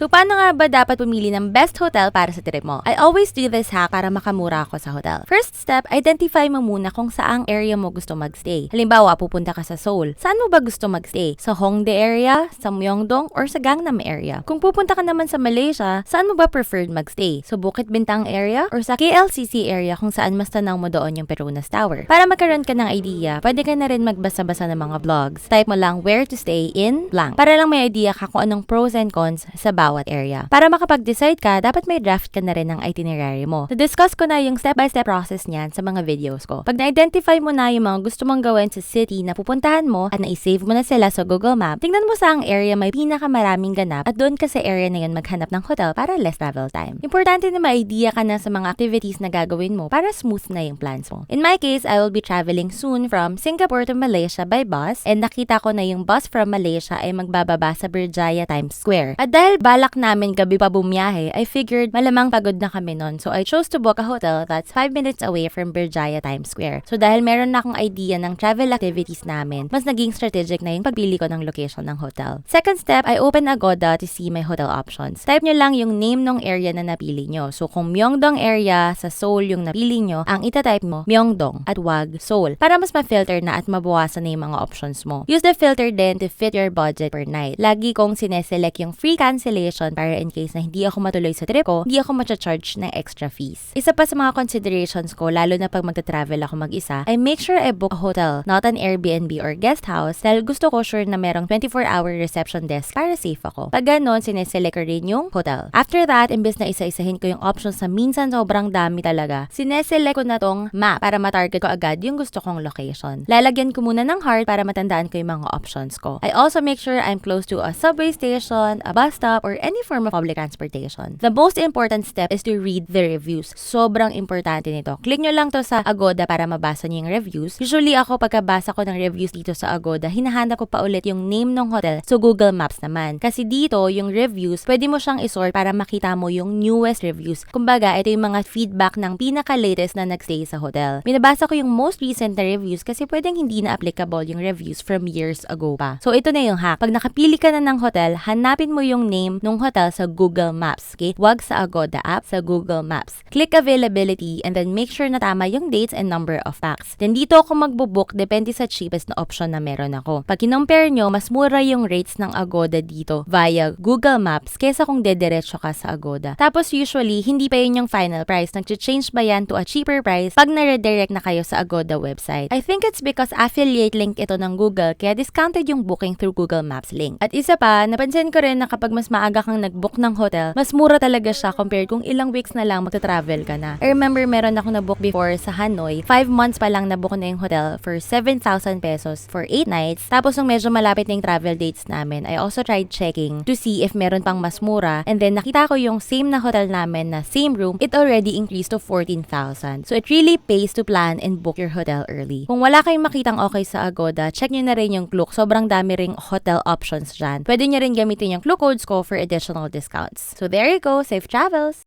So paano nga ba dapat pumili ng best hotel para sa trip mo? I always do this hack para makamura ako sa hotel. First step, identify mo muna kung saang area mo gusto magstay. Halimbawa, pupunta ka sa Seoul. Saan mo ba gusto magstay? Sa Hongdae area, sa Myeongdong, or sa Gangnam area? Kung pupunta ka naman sa Malaysia, saan mo ba preferred magstay? Sa Bukit Bintang area or sa KLCC area kung saan mas tanaw mo doon yung Petronas Tower? Para magkaroon ka ng idea, pwede ka na rin magbasa-basa ng mga vlogs. Type mo lang where to stay in blank para lang may idea ka kung anong pros and cons sa bawat area. Para makapag-decide ka, dapat may draft ka na rin ng itinerary mo. Na-discuss ko na yung step-by-step process niyan sa mga videos ko. Pag na-identify mo na yung mga gusto mong gawin sa city na pupuntahan mo at na-save mo na sila sa Google Map, tingnan mo saang area may pinakamaraming ganap at doon ka sa area na yun maghanap ng hotel para less travel time. Importante na may idea ka na sa mga activities na gagawin mo para smooth na yung plans mo. In my case, I will be traveling soon from Singapore to Malaysia by bus and nakita ko na yung bus from Malaysia ay magbababa sa Berjaya Times Square. At dahil balak namin gabi pa bumiyahe, I figured malamang pagod na kami nun. So I chose to book a hotel that's 5 minutes away from Berjaya Times Square. So dahil meron na akong idea ng travel activities namin, mas naging strategic na yung pagpili ko ng location ng hotel. Second step, I open Agoda to see my hotel options. Type nyo lang yung name ng area na napili nyo. So kung Myeongdong area sa Seoul yung napili nyo, ang itatype mo Myeongdong at wag Seoul para mas ma-filter na at mabawasan na yung mga options mo. Use the filter din to fit your budget per night. Lagi kong sineselect yung free cancellation para in case na hindi ako matuloy sa trip ko, hindi ako ma-charge ng extra fees. Isa pa sa mga considerations ko, lalo na pag magta-travel ako mag-isa, I make sure I book a hotel, not an Airbnb or guest house dahil gusto ko sure na merong 24-hour reception desk para safe ako. Pag ganon, sineselect ko rin yung hotel. After that, imbes na isa-isahin ko yung options na minsan sobrang dami talaga, sineselect ko na tong map para matarget ko agad yung gusto kong location. Lalagyan ko muna ng heart para matandaan ko yung mga options ko. I also make sure I'm close to a subway station, a bus stop, or any form of public transportation. The most important step is to read the reviews. Sobrang importante nito. Click nyo lang to sa Agoda para mabasa nyo yung reviews. Usually ako pagkabasa ko ng reviews dito sa Agoda, hinahanap ko pa ulit yung name ng hotel sa Google Maps naman. Kasi dito, yung reviews, pwede mo siyang isort para makita mo yung newest reviews. Kumbaga, ito yung mga feedback ng pinaka-latest na nagstay sa hotel. Binabasa ko yung most recent na reviews kasi pwedeng hindi na applicable yung reviews from years ago pa. So ito na yung hack. Pag nakapili ka na ng hotel, hanapin mo yung name ng hotel sa Google Maps. Okay? Huwag sa Agoda app, sa Google Maps. Click availability and then make sure na tama yung dates and number of packs. Then dito ako magbo-book depende sa cheapest na option na meron ako. Pag kinompare nyo, mas mura yung rates ng Agoda dito via Google Maps kesa kung dediretso ka sa Agoda. Tapos usually, hindi pa yun yung final price. Nag-change ba yan to a cheaper price pag na-redirect na kayo sa Agoda website? I think it's because affiliate link ito ng Google kaya discounted yung booking through Google Maps link. At isa pa, napansin ko rin na kapag mas maaga kang nag-book ng hotel, mas mura talaga siya compared kung ilang weeks na lang magta-travel ka na. I remember meron ako na-book before sa Hanoi, 5 months pa lang na-book na yung hotel for 7,000 pesos for 8 nights. Tapos nung medyo malapit na yung travel dates namin, I also tried checking to see if meron pang mas mura and then nakita ko yung same na hotel namin na same room, it already increased to 14,000. So it really pays to plan and book your hotel early. Kung wala kayong makitang okay sa Agoda, check nyo na rin yung Klook. Sobrang dami ring hotel options dyan. Pwede nyo rin gamitin yung Klook codes ko for additional discounts. So there you go, safe travels!